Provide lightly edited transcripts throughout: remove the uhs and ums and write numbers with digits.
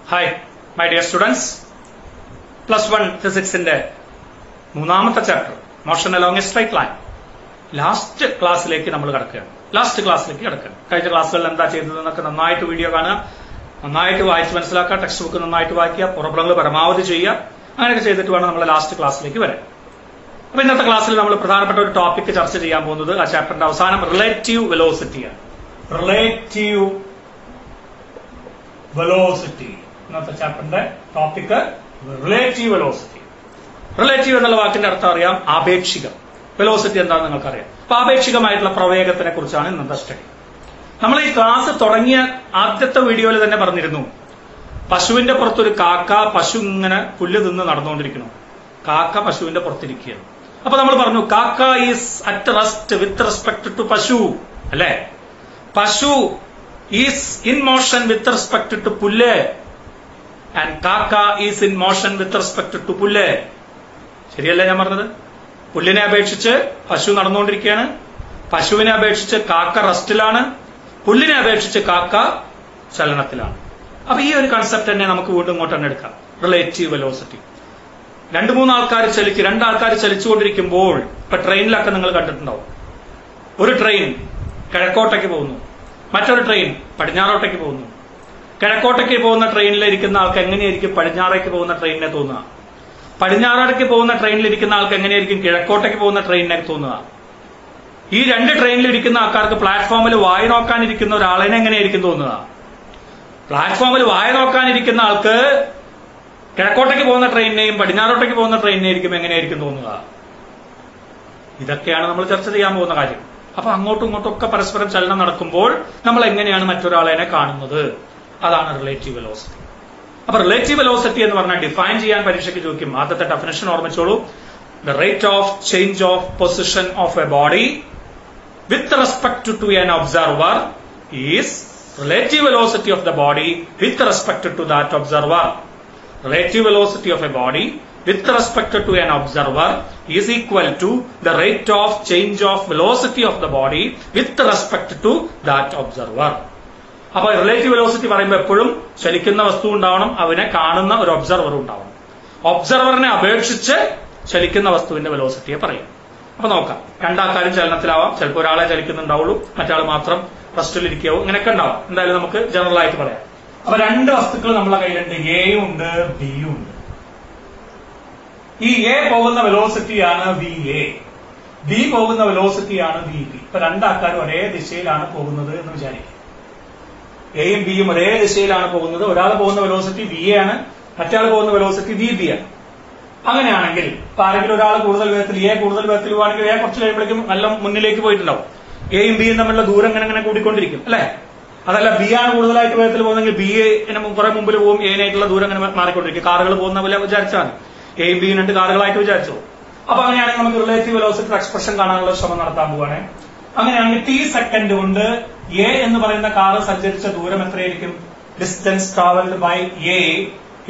Hi my dear students, +1 ഫിസിക്സിന്റെ മൂന്നാമത്തെ chapter motion along A straight line last ക്ലാസ്സിലേക്ക് നമ്മൾ കിടക്കുകയാണ്. കഴിഞ്ഞ ക്ലാസ്സുകളിൽ എന്താ ചെയ്തതെന്നൊക്കെ നന്നായിട്ട് വീഡിയോ കാണുക, നന്നായിട്ട് വായിച്ച് മനസ്സിലാക്കുക, ടെക്സ്റ്റ് ബുക്ക് നന്നായിട്ട് വായിക്കുക, പ്രോബ്ലങ്ങൾ പരമാവധി ചെയ്യുക. അങ്ങനെയൊക്കെ ചെയ്തിട്ട് വേണം നമ്മൾ ലാസ്റ്റ് ക്ലാസ്സിലേക്ക് വരാൻ. അപ്പൊ ഇന്നത്തെ ക്ലാസ്സിൽ നമ്മൾ പ്രധാനപ്പെട്ട ഒരു ടോപ്പിക് ചർച്ച ചെയ്യാൻ പോകുന്നത് ആ ചാപ്റ്ററിന്റെ അവസാനം റിലേറ്റീവ് വെലോസിറ്റിയാണ്. റിലേറ്റീവ് വെലോസിറ്റി ഇന്നത്തെ ചാപ്റ്ററിന്റെ ടോപ്പിക് റിലേറ്റീവ് വെലോസിറ്റി. റിലേറ്റീവ് എന്നുള്ള വാക്കിന്റെ അർത്ഥം അറിയാം, ആപേക്ഷികം. വെലോസിറ്റി എന്താണെന്ന് നിങ്ങൾക്കറിയാം. അപ്പൊ ആപേക്ഷികമായിട്ടുള്ള പ്രവേഗത്തിനെ കുറിച്ചാണ് ഇന്നത്തെ സ്റ്റഡി. നമ്മൾ ഈ ക്ലാസ് തുടങ്ങിയ ആദ്യത്തെ വീഡിയോയിൽ തന്നെ പറഞ്ഞിരുന്നു, പശുവിന്റെ പുറത്തൊരു കാക്ക, പശു ഇങ്ങനെ പുല്ല് തിന്ന് നടന്നുകൊണ്ടിരിക്കുന്നു, കാക്ക പശുവിന്റെ പുറത്തിരിക്കുകയാണ്. അപ്പൊ നമ്മൾ പറഞ്ഞു കാക്ക is at rest with respect to പശു, അല്ലെ? പശു is in motion with respect to പുല്ല് ആൻഡ് കാക്ക is in motion with respect to പുല്ല്. ശരിയല്ലേ ഞാൻ പറഞ്ഞത്? പുല്ലിനെ അപേക്ഷിച്ച് പശു നടന്നുകൊണ്ടിരിക്കുകയാണ്, പശുവിനെ അപേക്ഷിച്ച് കാക്ക റെസ്റ്റിലാണ്, പുല്ലിനെ അപേക്ഷിച്ച് കാക്ക ചലനത്തിലാണ്. അപ്പൊ ഈ ഒരു കൺസെപ്റ്റ് തന്നെ നമുക്ക് വീണ്ടും ഇങ്ങോട്ട് തന്നെ എടുക്കാം. Relative velocity. രണ്ടാൾക്കാർ ചലിച്ചുകൊണ്ടിരിക്കുമ്പോൾ, ഇപ്പൊ ട്രെയിനിലൊക്കെ നിങ്ങൾ കണ്ടിട്ടുണ്ടാവും, ഒരു ട്രെയിൻ കിഴക്കോട്ടേക്ക് പോകുന്നു, മറ്റൊരു ട്രെയിൻ പടിഞ്ഞാറോട്ടേക്ക് പോകുന്നു. കിഴക്കോട്ടേക്ക് പോകുന്ന ട്രെയിനിൽ ഇരിക്കുന്ന ആൾക്ക് എങ്ങനെയായിരിക്കും പടിഞ്ഞാറേക്ക് പോകുന്ന ട്രെയിനിനെ തോന്നുക? പടിഞ്ഞാറേക്ക് പോകുന്ന ട്രെയിനിലിരിക്കുന്ന ആൾക്ക് എങ്ങനെയായിരിക്കും കിഴക്കോട്ടേക്ക് പോകുന്ന ട്രെയിനിനെ തോന്നുക? ഈ രണ്ട് ട്രെയിനിൽ ഇരിക്കുന്ന ആൾക്കാർക്ക് പ്ലാറ്റ്ഫോമിൽ വായ നോക്കാനിരിക്കുന്ന ഒരാളിനെ എങ്ങനെയായിരിക്കും തോന്നുക? പ്ലാറ്റ്ഫോമിൽ വായ നോക്കാനിരിക്കുന്ന ആൾക്ക് കിഴക്കോട്ടേക്ക് പോകുന്ന ട്രെയിനിനെയും പടിഞ്ഞാറോട്ടേക്ക് പോകുന്ന ട്രെയിനിനെയും എങ്ങനെയായിരിക്കും തോന്നുക? ഇതൊക്കെയാണ് നമ്മൾ ചർച്ച ചെയ്യാൻ പോകുന്ന കാര്യം. അപ്പൊ അങ്ങോട്ടും ഇങ്ങോട്ടും ഒക്കെ പരസ്പരം ചലനം നടക്കുമ്പോൾ നമ്മൾ എങ്ങനെയാണ് മറ്റൊരാളെ കാണുന്നത്? അതാണ് റിലേറ്റീവ് വെലോസിറ്റി. അപ്പൊ റിലേറ്റീവ് വെലോസിറ്റി എന്ന് പറഞ്ഞാൽ ഡിഫൈൻ ചെയ്യാൻ പരീക്ഷയ്ക്ക് ചോദിക്കും. ആദ്യത്തെ ഡെഫിനിഷൻ ഓർമ്മിച്ചോളൂ. The rate of change of position of a body with respect to an observer is relative velocity of the body with respect to that observer. Relative velocity of a body with respect to an observer is equal to the rate of change of velocity of the body with respect to that observer. അപ്പോൾ relative velocity പറയുമ്പോൾ എപ്പോഴും ചലിക്കുന്ന വസ്തു ഉണ്ടാവണം, അവനെ കാണുന്ന ഒരു observer ഉണ്ടാവണം. ഒബ്സർവറിനെ അപേക്ഷിച്ച് ചലിക്കുന്ന വസ്തുവിന്റെ വെലോസിറ്റിയെ പറയും. അപ്പൊ നോക്കാം, രണ്ടാൾക്കാരും ചലനത്തിലാവാം, ചിലപ്പോൾ ഒരാളെ ചലിക്കുന്നുണ്ടാവുള്ളൂ, മറ്റാൾ മാത്രം റെസ്റ്റിലിരിക്കാവും, ഇങ്ങനെയൊക്കെ ഉണ്ടാവാം. എന്തായാലും നമുക്ക് ജനറൽ ആയിട്ട് പറയാം. അപ്പൊ രണ്ട് വസ്തുക്കൾ നമ്മളെ കയ്യിലുണ്ട്, എയും ഉണ്ട് ബിയും ഉണ്ട്. ഈ എ പോകുന്ന വെലോസിറ്റിയാണ് വി എ, ബി പോകുന്ന വെലോസിറ്റിയാണ് വി ബി. ഇപ്പൊ രണ്ടാൾക്കാരും ഒരേ ദിശയിലാണ് പോകുന്നത് എന്ന് വിചാരിക്കും. എയും ബിയും ഒരേ ദിശയിലാണ് പോകുന്നത്. ഒരാൾ പോകുന്ന വെലോസിറ്റി വി എ ആണ്, മറ്റാൾ പോകുന്ന വെലോസിറ്റി വി ബി ആണ്. അങ്ങനെയാണെങ്കിൽ ഇപ്പൊ ആരെങ്കിലും ഒരാൾ കൂടുതൽ വേഗത്തിൽ എ പോവുകയാണെങ്കിൽ എ കുറച്ച് കഴിയുമ്പോഴേക്കും നല്ല മുന്നിലേക്ക് പോയിട്ടുണ്ടാവും. എയും ബിയും തമ്മിലുള്ള ദൂരം ഇങ്ങനെ കൂടിക്കൊണ്ടിരിക്കും, അല്ലെ? അതല്ല, ബി ആണ് കൂടുതലായിട്ട് വേഗത്തിൽ പോകുന്നെങ്കിൽ ബി എ കുറെ മുമ്പിൽ പോകും, എനായിട്ടുള്ള ദൂരം ഇങ്ങനെ മാറിക്കൊണ്ടിരിക്കും. കാറുകൾ പോകുന്ന പോലെ വിചാരിച്ചാണ്, എയും ബിയും രണ്ട് കാറുകളായിട്ട് വിചാരിച്ചു. അപ്പൊ അങ്ങനെയാണെങ്കിൽ നമുക്ക് റിലേറ്റീവ് വെലോസിറ്റി എക്സ്പ്രഷൻ കാണാനുള്ള ശ്രമം നടത്താൻ പോവാണ്. അങ്ങനെയാണെങ്കിൽ ടി സെക്കൻഡ് കൊണ്ട് എ എന്ന് പറയുന്ന കാറ് സഞ്ചരിച്ച ദൂരം എത്രയായിരിക്കും? Distance travelled by A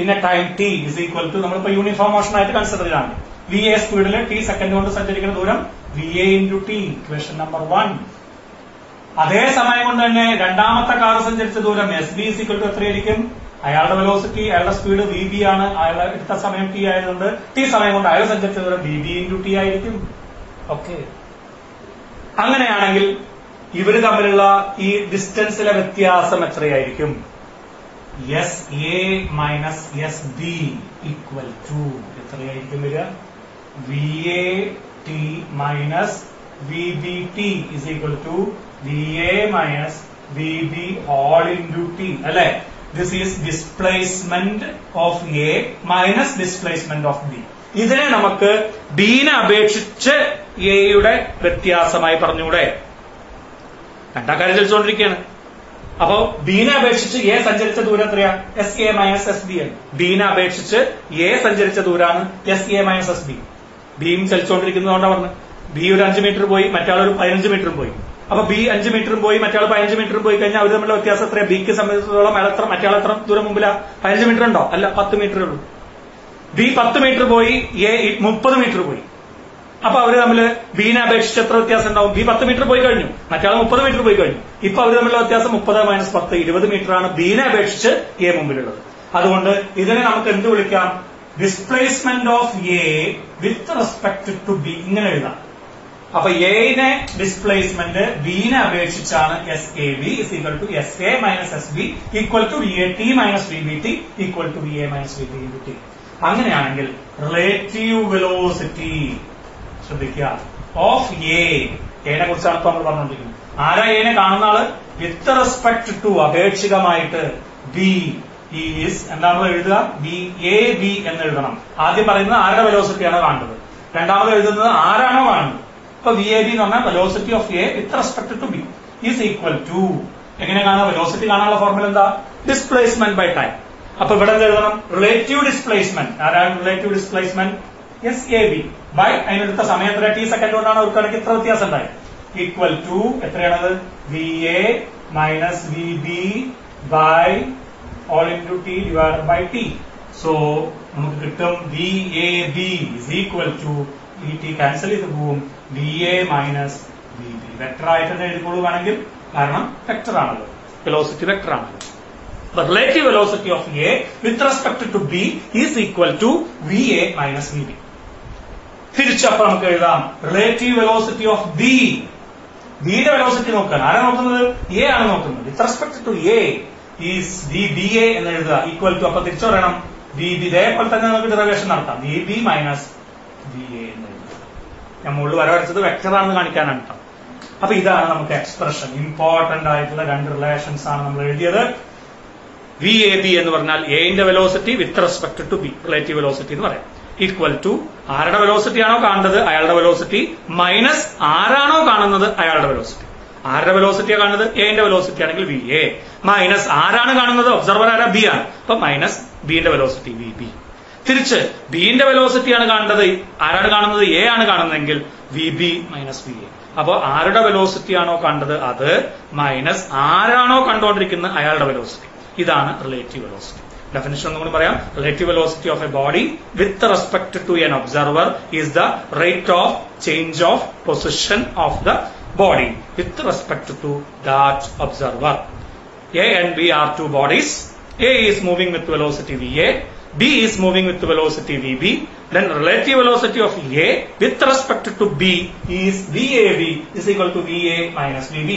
in a time T is equal to, നമ്മളിപ്പോ യൂണിഫോം മോഷൻ ആയിട്ട് കൺസിഡർ ചെയ്താണ്, വി എ സ്പീഡിൽ ടി സെക്കൻഡ് കൊണ്ട് സഞ്ചരിക്കുന്ന ദൂരം V A into T, equation number 1. അതേ സമയം കൊണ്ട് തന്നെ രണ്ടാമത്തെ കാർ സഞ്ചരിച്ച ദൂരം S B is equal to എത്രയായിരിക്കും? അയാളുടെ വെലോസിറ്റി, അയാളുടെ സ്പീഡ് വി ബി ആണ്, അയാളുടെ എടുത്ത സമയം ടി ആയതുകൊണ്ട് ടി സമയം കൊണ്ട് അയാൾ സഞ്ചരിച്ച ദൂരം വി ബി ഇൻറ്റു ടി ആയിരിക്കും. ഓക്കെ, അങ്ങനെയാണെങ്കിൽ ഇവര് തമ്മിലുള്ള ഈ ഡിസ്റ്റൻസിലെ വ്യത്യാസം എത്രയായിരിക്കും? S A minus S B equal to എത്രയായിരിക്കും വരിക? V A T minus V B T is equal to V A minus V B whole into T, അല്ലെ? This is displacement of A minus displacement of B. ഇതിനെ നമുക്ക് ബിനെ അപേക്ഷിച്ച് എയുടെ വ്യത്യാസമായി പറഞ്ഞൂടെ? രണ്ടാൾക്കാർ ചലിച്ചുകൊണ്ടിരിക്കുകയാണ്. അപ്പോ ബിനെ അപേക്ഷിച്ച് എ സഞ്ചരിച്ച ദൂരം എത്രയാ? S A minus S B ആണ്. ബിനെ അപേക്ഷിച്ച് എ സഞ്ചരിച്ച ദൂരാണ് S A minus S B. ബിയും ചലിച്ചുകൊണ്ടിരിക്കുന്നതുകൊണ്ടാണ് പറഞ്ഞത്. ബി ഒരു 5 മീറ്റർ പോയി, മറ്റാൾ ഒരു 15 മീറ്ററും പോയി. അപ്പൊ ബി 5 മീറ്ററും പോയി, മറ്റാൾ 15 മീറ്ററും പോയി കഴിഞ്ഞാൽ അവർ തമ്മിലുള്ള വ്യത്യാസം എത്രയാ? ബിക്ക് സംബന്ധിച്ചിടത്തോളം മറ്റാൾ എത്ര ദൂരം മുമ്പിലാ? 15 മീറ്റർ ഉണ്ടോ? അല്ല, 10 മീറ്ററേ ഉള്ളൂ. ബി 10 മീറ്റർ പോയി, എ 30 മീറ്റർ പോയി. അപ്പൊ അവര് തമ്മിൽ ബിനെ അപേക്ഷിച്ച് എത്ര വ്യത്യാസം ഉണ്ടാവും? ബി 10 മീറ്റർ പോയി കഴിഞ്ഞു, മറ്റാൾ 30 മീറ്റർ പോയി കഴിഞ്ഞു. ഇപ്പൊ അവര് തമ്മിലുള്ള വ്യത്യാസം 30 - 10 20 മീറ്റർ ആണ് ബിനെ അപേക്ഷിച്ച് എ മുമ്പിലുള്ളത്. അതുകൊണ്ട് ഇതിനെ നമുക്ക് എന്ത് വിളിക്കാം? Displacement of A with respect to B ഇങ്ങനെ എഴുതാം. അപ്പൊ എനെ ഡിസ്പ്ലേസ്മെന്റ് ബിനെ അപേക്ഷിച്ചാണ് S A B is equal to S A minus S B equal to V A T minus V B T equal to V A minus V B T. അങ്ങനെയാണെങ്കിൽ relative velocity ശ്രദ്ധിക്കുക of എനെ കുറിച്ചാണ് ഇപ്പൊ നമ്മൾ പറഞ്ഞുകൊണ്ടിരിക്കുന്നത്. ആരാ എനെ കാണുന്ന ആള്? വിത്ത് റെസ്പെക്ട് ടു അപേക്ഷികമായിട്ട് ബി ഈസ് എന്താണ് എഴുതുക? ബി എ ബി എന്ന് എഴുതണം. ആദ്യം പറയുന്നത് ആരുടെ വെലോസിറ്റിയാണ് കാണുന്നത്, രണ്ടാമത് എഴുതുന്നത് ആരാണോ കാണുന്നത്. ഇപ്പൊ വി എ ബി എന്ന് പറഞ്ഞാൽ velocity of A with respect to B is equal to എങ്ങനെ കാണാം? വെലോസിറ്റി കാണാനുള്ള ഫോർമുല എന്താ? Displacement by time. അപ്പൊ ഇവിടെ എഴുതണം റിലേറ്റീവ് ഡിസ്പ്ലേസ്മെന്റ്. ആരാണ് relative displacement? S A B by അതിനെടുത്ത സമയം എത്ര ടി സെക്കൻഡ് കൊണ്ടാണ് ഒരു കണക്ക് ഇത്ര വ്യത്യാസം ഉണ്ടായത്. ഈക്വൽ ടു എത്രയാണത്? V A minus V B by all into t divided by t. So നമുക്ക് കിട്ടും V A B is equal to ഈ ടി ക്യാൻസൽ ചെയ്ത് പോവും V A minus V B. Vector ആയിട്ട് തന്നെ എഴുതിക്കോളൂ വേണമെങ്കിൽ, കാരണം വെക്ടർ ആണല്ലോ, വെലോസിറ്റി വെക്ടർ ആണല്ലോ. Relative velocity of A with respect to B is equal to V A minus V B. തിരിച്ചപ്പോ നമുക്ക് എഴുതാം റിലേറ്റീവ് വെലോസിറ്റി ഓഫ് ബി. ബിയുടെ വെലോസിറ്റി നോക്കാൻ ആരാ നോക്കുന്നത്? എ ആണ് നോക്കുന്നത്. With respect to A is V B A എന്ന് എഴുതുക ഈക്വൽ ടു, അപ്പൊ തിരിച്ചു പറയണം വി ബി. ഇതേപോലെ തന്നെ നമുക്ക് ഡെറിവേഷൻ നടത്താം. V B minus V A എന്ന് എഴുതുക. ഞാൻ മുകളിൽ വരവരച്ചത് വെക്ടർ ആണെന്ന് കാണിക്കാനാണ് കേട്ടോ. അപ്പൊ ഇതാണ് നമുക്ക് എക്സ്പ്രഷൻ. ഇമ്പോർട്ടന്റ് ആയിട്ടുള്ള രണ്ട് റിലേഷൻസ് ആണ് നമ്മൾ എഴുതിയത്. വി എ ബി എന്ന് പറഞ്ഞാൽ എന്റെ velocity with respect to B, relative velocity എന്ന് പറയാം, ഈക്വൽ ടു ആരുടെ വെലോസിറ്റി ആണോ കാണുന്നത് അയാളുടെ വെലോസിറ്റി മൈനസ് ആരാണോ കാണുന്നത് അയാളുടെ വെലോസിറ്റി. ആരുടെ വെലോസിറ്റിയാണ് കാണുന്നത്? എന്റെ വെലോസിറ്റി ആണെങ്കിൽ വി എ മൈനസ് ആരാണ് കാണുന്നത്? ഒബ്സർവർ ആരാ? ബി ആണ്. അപ്പൊ മൈനസ് ബിന്റെ വെലോസിറ്റി വി ബി. തിരിച്ച് ബിന്റെ വെലോസിറ്റിയാണ് കാണേണ്ടത്, ആരാണ് കാണുന്നത്? എ ആണ് കാണുന്നതെങ്കിൽ V B minus V A. അപ്പൊ ആരുടെ വെലോസിറ്റി ആണോ കണ്ടത് അത് മൈനസ് ആരാണോ കണ്ടുകൊണ്ടിരിക്കുന്നത് അയാളുടെ വെലോസിറ്റി. ഇതാണ് റിലേറ്റീവ് വെലോസിറ്റി. ഡെഫിനിഷൻ ഒന്നും കൂടി പറയാം. Relative velocity of a body with respect to an observer is the rate of change of position of the body with respect to that observer. A and B are two bodies. A is moving with velocity VA, B is moving with velocity VB. Then relative velocity of A with respect to B is VAB is equal to VA minus VB.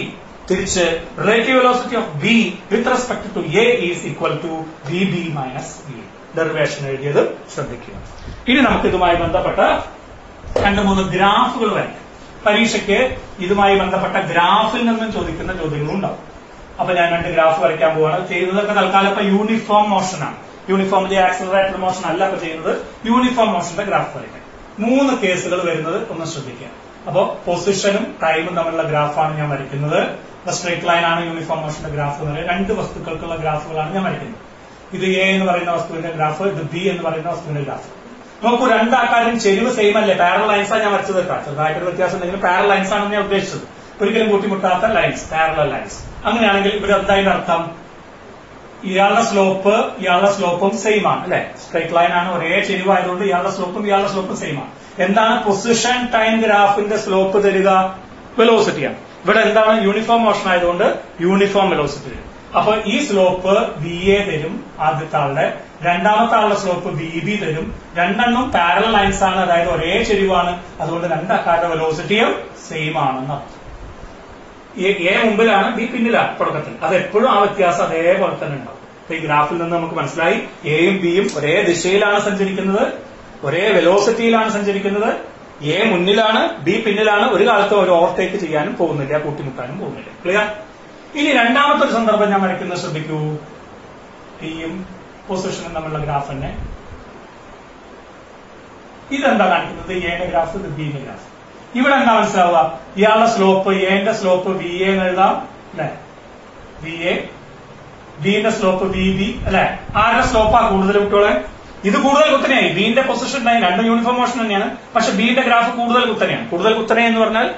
തിരിച്ച് relative velocity of B with respect to A is equal to VB minus VA. Derivation എഴുതിയത് ശ്രദ്ധിക്കുക. ഇനി നമുക്ക് ഇതുമായി ബന്ധപ്പെട്ട 2-3 ഗ്രാഫുകൾ വരയ്ക്കാം. പരീക്ഷയ്ക്ക് ഇതുമായി ബന്ധപ്പെട്ട ഗ്രാഫിൽ നിന്നും ചോദിക്കുന്ന ചോദ്യങ്ങളും ഉണ്ടാവും. അപ്പൊ ഞാൻ 2 ഗ്രാഫ് വരയ്ക്കാൻ പോവാണ്. ചെയ്യുന്നതൊക്കെ തൽക്കാലം ഇപ്പൊ യൂണിഫോം മോഷനാണ്. യൂണിഫോമിന്റെ ആക്സിലറേറ്റഡ് മോഷൻ അല്ല ഇപ്പൊ ചെയ്യുന്നത്, യൂണിഫോം മോഷന്റെ ഗ്രാഫ് വരയ്ക്കാം. 3 കേസുകൾ വരുന്നത് ഒന്ന് ശ്രദ്ധിക്കുക. അപ്പോ പൊസിഷനും ടൈമും തമ്മിലുള്ള ഗ്രാഫാണ് ഞാൻ വരയ്ക്കുന്നത്. സ്ട്രേറ്റ് ലൈൻ ആണ് യൂണിഫോം മോഷന്റെ ഗ്രാഫ് എന്ന് പറയുന്നത്. 2 വസ്തുക്കൾക്കുള്ള ഗ്രാഫുകളാണ് ഞാൻ വരയ്ക്കുന്നത്. ഇത് എ എന്ന് പറയുന്ന വസ്തുവിന്റെ ഗ്രാഫ്, ഇത് ബി എന്ന് പറയുന്ന വസ്തുവിന്റെ ഗ്രാഫ്. നോക്കൂ, രണ്ടാക്കാരും ചെരിവ് സെയിം അല്ലേ? പാരലൽ ലൈൻസാണ് ഞാൻ വരച്ചത് കേട്ടോ. ചെറുതായിട്ടൊരു വ്യത്യാസം ഉണ്ടെങ്കിലും പാരലൽ ലൈൻസ് ആണെന്ന് ഞാൻ ഉദ്ദേശിച്ചത്. ഒരിക്കലും കൂട്ടിമുട്ടാത്ത ലൈൻസ്, പാരലൽ ലൈൻസ്. അങ്ങനെയാണെങ്കിൽ ഇവിടെ എന്തായാലും അർത്ഥം ഇയാളുടെ സ്ലോപ്പും സെയിം ആണ് അല്ലെ? സ്ട്രേറ്റ് ലൈൻ ആണ്, ഒരേ ചെരിവായതുകൊണ്ട് ഇയാളുടെ സ്ലോപ്പും സെയിം ആണ്. എന്താണ് പൊസിഷൻ ടൈം ഗ്രാഫിന്റെ സ്ലോപ്പ് തരിക? വെലോസിറ്റിയാണ്. ഇവിടെ എന്താണ്? യൂണിഫോം മോഷൻ ആയതുകൊണ്ട് യൂണിഫോം വെലോസിറ്റി തരും. അപ്പൊ ഈ സ്ലോപ്പ് വി എ തരും ആദ്യത്തെ ആളുടെ, രണ്ടാമത്തെ ആളുടെ സ്ലോപ്പ് വി ബി തരും. രണ്ടെണ്ണം പാരലൽ ലൈൻസ് ആണ്, അതായത് ഒരേ ചെരിവാണ്. അതുകൊണ്ട് രണ്ടാക്കാരുടെ വെലോസിറ്റിയും സെയിം ആണെന്ന് അർത്ഥം. എ മുമ്പിലാണ്, ബി പിന്നിലാണ് തുടക്കത്തിൽ. അത് എപ്പോഴും ആ വ്യത്യാസം അതേപോലെ തന്നെ ഉണ്ടാവും. അപ്പൊ ഈ ഗ്രാഫിൽ നിന്ന് നമുക്ക് മനസ്സിലായി എയും ബിയും ഒരേ ദിശയിലാണ് സഞ്ചരിക്കുന്നത്, ഒരേ വെലോസിറ്റിയിലാണ് സഞ്ചരിക്കുന്നത്. എ മുന്നിലാണ്, ബി പിന്നിലാണ്. ഒരു കാലത്ത് ഒരു ഓവർടേക്ക് ചെയ്യാനും പോകുന്നില്ല, കൂട്ടിമുട്ടാനും പോകുന്നില്ല. ക്ലിയർ? ഇനി രണ്ടാമത്തെ ഒരു സന്ദർഭം ഞാൻ വരയ്ക്കുന്നത് ശ്രദ്ധിക്കൂ. ടിയും പൊസിഷനും തമ്മിലുള്ള ഗ്രാഫ് തന്നെ. ഇതെന്താ കാണിക്കുന്നത്? എന്റെ ഗ്രാഫ്, ഇത് ബിന്റെ ഗ്രാഫ്. ഇവിടെ എന്താ മനസ്സിലാവുക? ഇയാളുടെ സ്ലോപ്പ്, എന്റെ സ്ലോപ്പ് വി എ എന്ന് എഴുതാം അല്ലെ? V A. ബിന്റെ സ്ലോപ്പ് വി ബി അല്ലെ? ആരുടെ സ്ലോപ്പാ കൂടുതൽ കുട്ടികളെ? ഇത് കൂടുതൽ കുത്തനെയായി. ബിന്റെ പൊസിഷൻ ടൈം രണ്ടും യൂണിഫോം മോഷൻ തന്നെയാണ്, പക്ഷെ ബിന്റെ ഗ്രാഫ് കൂടുതൽ കുത്തനെയാണ്. കൂടുതൽ കുത്തനെ എന്ന് പറഞ്ഞാൽ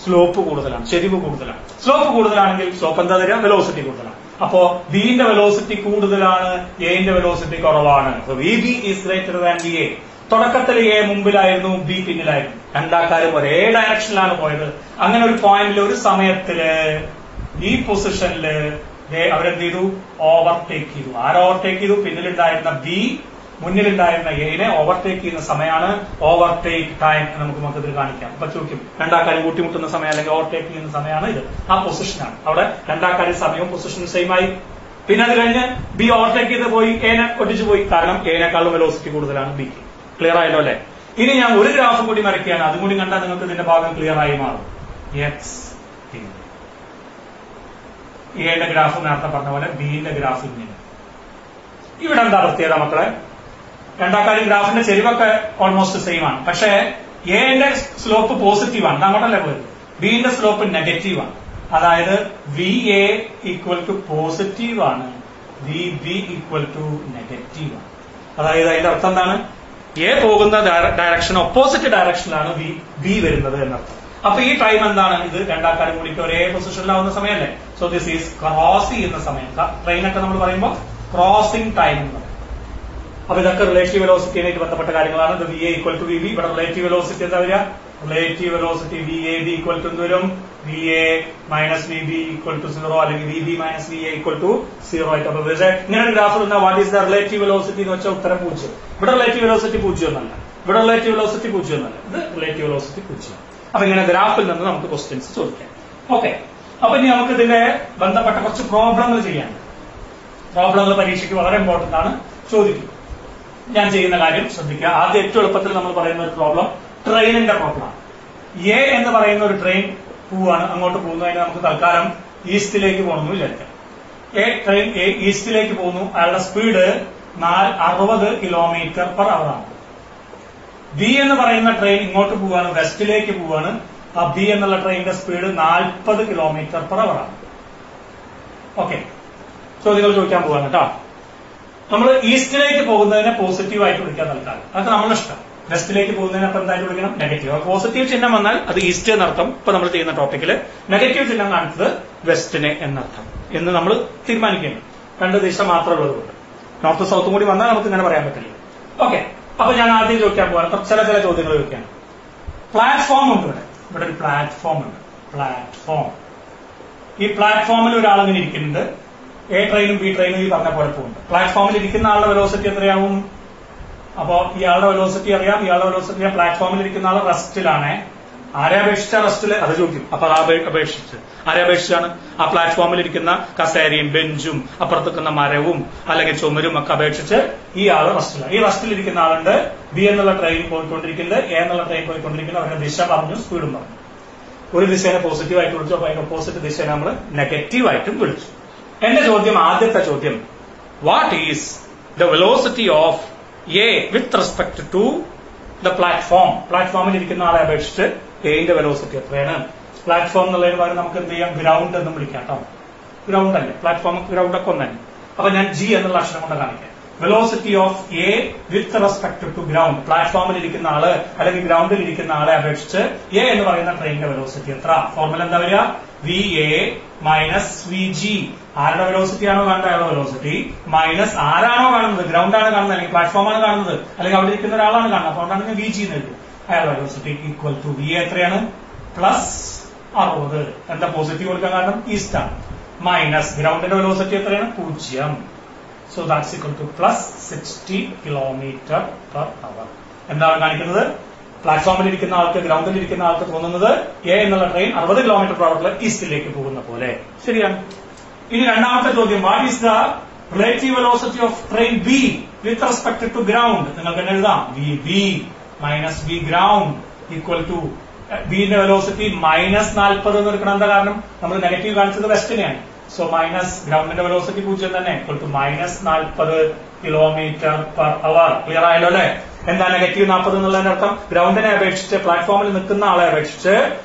സ്ലോപ്പ് കൂടുതലാണ്, ചെരിവ് കൂടുതലാണ്. സ്ലോപ്പ് കൂടുതലാണെങ്കിൽ സ്ലോപ്പ് എന്താ തരിക? വെലോസിറ്റി കൂടുതലാണ്. അപ്പോ ബിന്റെ വെലോസിറ്റി കൂടുതലാണ്, എന്റെ വെലോസിറ്റി കുറവാണ്. V B is greater than V A. തുടക്കത്തിൽ എ മുമ്പിലായിരുന്നു, ബി പിന്നിലായിരുന്നു. രണ്ടാക്കാരും ഒരേ ഡയറക്ഷനിലാണ് പോയത്. അങ്ങനെ ഒരു പോയിന്റിൽ ഒരു സമയത്തില് ഈ പൊസിഷനില് അവരെന്ത് ചെയ്തു? ഓവർടേക്ക് ചെയ്തു. ആര് ഓവർടേക്ക് ചെയ്തു? പിന്നിലുണ്ടായിരുന്ന ബി മുന്നിലുണ്ടായിരുന്ന എനെ ഓവർടേക്ക് ചെയ്യുന്ന സമയമാണ് ഓവർടേക്ക് ടൈം എന്ന് നമുക്ക് മൊത്തത്തിൽ കാണിക്കാം. അപ്പൊ ചോദിക്കും രണ്ടാൾക്കാരും കൂട്ടിമുട്ടുന്ന സമയം അല്ലെങ്കിൽ ഓവർടേക്ക് ചെയ്യുന്ന സമയമാണ് ഇത്. ആ പൊസിഷനാണ്. അവിടെ രണ്ടാൾക്കാരും സമയവും പൊസിഷനും സെയിം ആയി. പിന്നെ അത് കഴിഞ്ഞ് ബി ഓവർടേക്ക് ചെയ്ത് പോയി എനെ ഒട്ടിച്ചു പോയി. കാരണം എനേക്കാളും വെലോസിറ്റി കൂടുതലാണ് ബിക്ക്. ക്ലിയർ ആയല്ലോ അല്ലെ? ഇനി ഞാൻ ഒരു ഗ്രാഫ് കൂടി വരയ്ക്കുകയാണ്. അതും കൂടി കണ്ടാൽ നിങ്ങൾക്ക് ഇതിന്റെ ഭാഗം ക്ലിയർ ആയി മാറും. എക്സ് എയുടെ ഗ്രാഫ് നേരത്തെ പറഞ്ഞ പോലെ ബിന്റെ ഗ്രാഫ് ഇങ്ങനെ. ഇവിടെ എന്താ പ്രത്യേകത മക്കളെ? രണ്ടാൾക്കാരും ഗ്രാഫിന്റെ ചെരിവൊക്കെ ഓൾമോസ്റ്റ് സെയിം ആണ്. പക്ഷേ എന്റെ സ്ലോപ്പ് പോസിറ്റീവ് ആണ്, അങ്ങോട്ടല്ലേ പോയത്. ബിന്റെ സ്ലോപ്പ് നെഗറ്റീവ് ആണ്. അതായത് V A equal to positive ആണ്, V B equal to negative ആണ്. അതായത് അതിന്റെ അർത്ഥം എന്താണ്? എ പോകുന്ന ഡയറക്ഷൻ ഓപ്പോസിറ്റ് ഡയറക്ഷനിലാണ് ബി വരുന്നത് എന്നർത്ഥം. അപ്പൊ ഈ ടൈം എന്താണ്? ഇത് രണ്ടാൾക്കാരും കൂടിയിട്ട് ഒരേ പൊസിഷനിലാവുന്ന സമയമല്ലേ. സോ ദിസ് ഈസ് ക്രോസ് ചെയ്യുന്ന സമയം. ട്രെയിനൊക്കെ നമ്മൾ പറയുമ്പോൾ ക്രോസിംഗ് ടൈം എന്ന് പറയും. അപ്പൊ ഇതൊക്കെ റിലേറ്റീവ് വെലോസിറ്റിയായിട്ട് ബന്ധപ്പെട്ട കാര്യങ്ങളാണ്. ഇത് V A equal to V B. ഇവിടെ റിലേറ്റീവ് വെലോസിറ്റി എന്താ വരിക? Relative velocity V A B equal to എന്ത് വരും? V A minus V B equal to 0 അല്ലെങ്കിൽ V B minus V A equal to 0 ആയിട്ട്. അപ്പൊ ഇങ്ങനെ ഗ്രാഫ് ഇരുന്ന what is the relative velocity എന്ന് വെച്ചാൽ ഉത്തരം 0. ഇവിടെ റിലേറ്റീവ് വെലോസിറ്റി 0 എന്നല്ല, ഇവിടെ റിലേറ്റീവ് വെലോസിറ്റി 0 എന്നല്ല, ഇത് റിലേറ്റീവ് വെലോസിറ്റി 0. അപ്പൊ ഇങ്ങനെ ഗ്രാഫിൽ നിന്ന് നമുക്ക് ക്വസ്റ്റ്യൻസ് ചോദിക്കാം. ഓക്കെ, അപ്പൊ ഇനി നമുക്ക് ഇതിന്റെ ബന്ധപ്പെട്ട കുറച്ച് പ്രോബ്ലങ്ങൾ ചെയ്യാൻ. പ്രോബ്ലങ്ങൾ പരീക്ഷയ്ക്ക് വളരെ ഇമ്പോർട്ടന്റ് ആണ്, ചോദിക്കും. ഞാൻ ചെയ്യുന്ന കാര്യം ശ്രദ്ധിക്കുക. ആദ്യം ഏറ്റവും എളുപ്പത്തിൽ നമ്മൾ പറയുന്ന ഒരു പ്രോബ്ലം ട്രെയിനിന്റെ പ്രോബ്ലമാണ്. എ എന്ന് പറയുന്ന ഒരു ട്രെയിൻ പോവാണ്, അങ്ങോട്ട് പോകുന്നതിന് നമുക്ക് തൽക്കാലം ഈസ്റ്റിലേക്ക് പോകണമെന്ന് വിചാരിക്കാം. ട്രെയിൻ ഈസ്റ്റിലേക്ക് പോകുന്നു. അയാളുടെ സ്പീഡ് 60 km/h ആണ്. ബി എന്ന് പറയുന്ന ട്രെയിൻ ഇങ്ങോട്ട് പോവാണ്, വെസ്റ്റിലേക്ക് പോവാണ്. ആ ബി എന്നുള്ള ട്രെയിനിന്റെ സ്പീഡ് 40 km/h ആണ്. ഓക്കെ, ചോദ്യങ്ങൾ ചോദിക്കാൻ പോവാണ് കേട്ടോ. നമ്മൾ ഈസ്റ്റിലേക്ക് പോകുന്നതിനെ പോസിറ്റീവ് ആയിട്ട് വിളിക്കാൻ തൽക്കാലം, അതൊക്കെ നമ്മളുടെ ഇഷ്ടം. വെസ്റ്റിലേക്ക് പോകുന്നതിന് അപ്പൊ എന്തായിട്ട് വിളിക്കണം? നെഗറ്റീവ്. പോസിറ്റീവ് ചിഹ്നം വന്നാൽ അത് ഈസ്റ്റ് എന്നർത്ഥം. ഇപ്പൊ നമ്മൾ ചെയ്യുന്ന ടോപ്പിക്കില് നെഗറ്റീവ് ചിഹ്നം കാണിച്ചത് വെസ്റ്റിനെ എന്നർത്ഥം എന്ന് നമ്മൾ തീരുമാനിക്കുന്നു. രണ്ട് ദിശ മാത്രമേ ഉള്ളതുകൊണ്ട്. നോർത്ത് സൗത്തും കൂടി വന്നാൽ നമുക്ക് ഇങ്ങനെ പറയാൻ പറ്റില്ല. ഓക്കെ, അപ്പൊ ഞാൻ ആദ്യം ചോദിക്കാൻ പോകാൻ ചില ചോദ്യങ്ങൾ ചോദിക്കാണ്. പ്ലാറ്റ്ഫോം ഉണ്ട് ഇവിടെ ഒരു പ്ലാറ്റ്ഫോം ഉണ്ട്. പ്ലാറ്റ്ഫോം, ഈ പ്ലാറ്റ്ഫോമിൽ ഒരാളിങ്ങനെ ഇരിക്കുന്നുണ്ട്. എ ട്രെയിനും ബി ട്രെയിനും ഈ പറഞ്ഞ പോലെ പോകുന്നുണ്ട്. പ്ലാറ്റ്ഫോമിൽ ഇരിക്കുന്ന ആളുടെ വെലോസിറ്റി എത്രയാവും? അപ്പോ ഇയാളുടെ വെലോസിറ്റി അറിയാം, ഇയാളുടെ വെലോസിറ്റി അറിയാം. പ്ലാറ്റ്ഫോമിൽ ഇരിക്കുന്ന ആൾ റെസ്റ്റിലാണ്. ആരെ അപേക്ഷിച്ച റെസ്റ്റില്? അത് ചോദിക്കും. അപ്പൊ അപേക്ഷിച്ച് ആരെ അപേക്ഷിച്ചാണ്? ആ പ്ലാറ്റ്ഫോമിൽ ഇരിക്കുന്ന കസേരയും ബെഞ്ചും അപ്പുറത്തേക്കുന്ന മരവും അല്ലെങ്കിൽ ചുമരും ഒക്കെ അപേക്ഷിച്ച് ഈ ആള് റെസ്റ്റിലാണ്. ഈ റെസ്റ്റിലിരിക്കുന്ന ആളുണ്ട്. ബി എന്നുള്ള ട്രെയിൻ പോയിക്കൊണ്ടിരിക്കുന്നത്, എ എന്നുള്ള ട്രെയിൻ പോയിക്കൊണ്ടിരിക്കുന്നത്. അവരുടെ ദിശ പറഞ്ഞു, സ്പീഡും പറഞ്ഞു. ഒരു ദിശേനെ പോസിറ്റീവ് ആയിട്ട് വിളിച്ചു, അപ്പൊ അതിന്റെ ഓപ്പോസിറ്റ് ദിശയെ നമ്മൾ നെഗറ്റീവ് ആയിട്ടും വിളിച്ചു. എന്റെ ചോദ്യം, ആദ്യത്തെ ചോദ്യം, what is the velocity of A with respect to the platform? പ്ലാറ്റ്ഫോമിൽ ഇരിക്കുന്ന ആളെ അപേക്ഷിച്ച് എന്റെ വെലോസിറ്റി എത്രയാണ്? പ്ലാറ്റ്ഫോം എന്നുള്ളതിന് പകരം നമുക്ക് എന്ത് ചെയ്യാം? ഗ്രൗണ്ട് എന്നും വിളിക്കാം കേട്ടോ. ഗ്രൗണ്ട് അല്ലേ, പ്ലാറ്റ്ഫോം ഗ്രൗണ്ട് ഒക്കെ ഒന്നല്ലേ. അപ്പൊ ഞാൻ ജി എന്നുള്ള അക്ഷരം കൊണ്ട് കാണിക്കാം. Velocity of A with respect to ground. പ്ലാറ്റ്ഫോമിൽ ഇരിക്കുന്ന ആള് അല്ലെങ്കിൽ ഗ്രൗണ്ടിൽ ഇരിക്കുന്ന ആളെ അപേക്ഷിച്ച് എ എന്ന് പറയുന്ന ട്രെയിനിന്റെ വെലോസിറ്റി എത്ര? ഫോർമുല എന്താ വരിക? V A minus V G. ആരുടെ വെലോസിറ്റി ആണോ കാണുന്നത് അയാളുടെ വെലോസിറ്റി മൈനസ് ആരാണോ കാണുന്നത്, ഗ്രൗണ്ട് ആണ് കാണുന്നത് അല്ലെങ്കിൽ പ്ലാറ്റ്ഫോം ആണ് കാണുന്നത് അല്ലെങ്കിൽ അവിടെ ഇരിക്കുന്ന ഒരാളാണ് കാണുന്നത്, അതുകൊണ്ടാണ് ഞാൻ വി ജി എന്ന് എഴുതുന്നത്. അയാളുടെ velocity equal to V A എത്രയാണ്? പ്ലസ് 60. എന്താ പോസിറ്റീവ് കൊടുക്കാൻ കാരണം? ഈസ്റ്റ് ആണ്. മൈനസ് ഗ്രൗണ്ടിന്റെ വെലോസിറ്റി എത്രയാണ്? 0. So that's equal two plus 60 km/h. എന്താണ് കാണിക്കുന്നത്? പ്ലാറ്റ്ഫോമിൽ ഇരിക്കുന്ന ആൾക്ക് ഗ്രൗണ്ടിൽ ഇരിക്കുന്ന ആൾക്ക് തോന്നുന്നത് എ എന്നുള്ള ട്രെയിൻ 60 km/h ഈസ്റ്റിലേക്ക് പോകുന്ന പോലെ. ശരിയാണ്. ഇനി രണ്ടാമത്തെ ചോദ്യം, what is the relative velocity of train B with respect to ground? നിങ്ങൾക്ക് തന്നെ എഴുതാം. V B minus V ground equal to ബിന്റെ വെലോസിറ്റി മൈനസ് 40 എന്ന് എടുക്കണം. എന്താ കാരണം? നമ്മൾ നെഗറ്റീവ് കാണിച്ചത് വെസ്റ്റിനെയാണ്. സോ മൈനസ് ഗ്രൗണ്ടിന്റെ വെലോസിറ്റി 0 തന്നെ, equal to minus 40 km/h. Clear ആയല്ലോ അല്ലെ? എന്താ നെഗറ്റീവ് 40 എന്നുള്ളതിന്റെ അർത്ഥം? ഗ്രൗണ്ടിനെ അപേക്ഷിച്ച് പ്ലാറ്റ്ഫോമിൽ നിൽക്കുന്ന ആളെ അപേക്ഷിച്ച്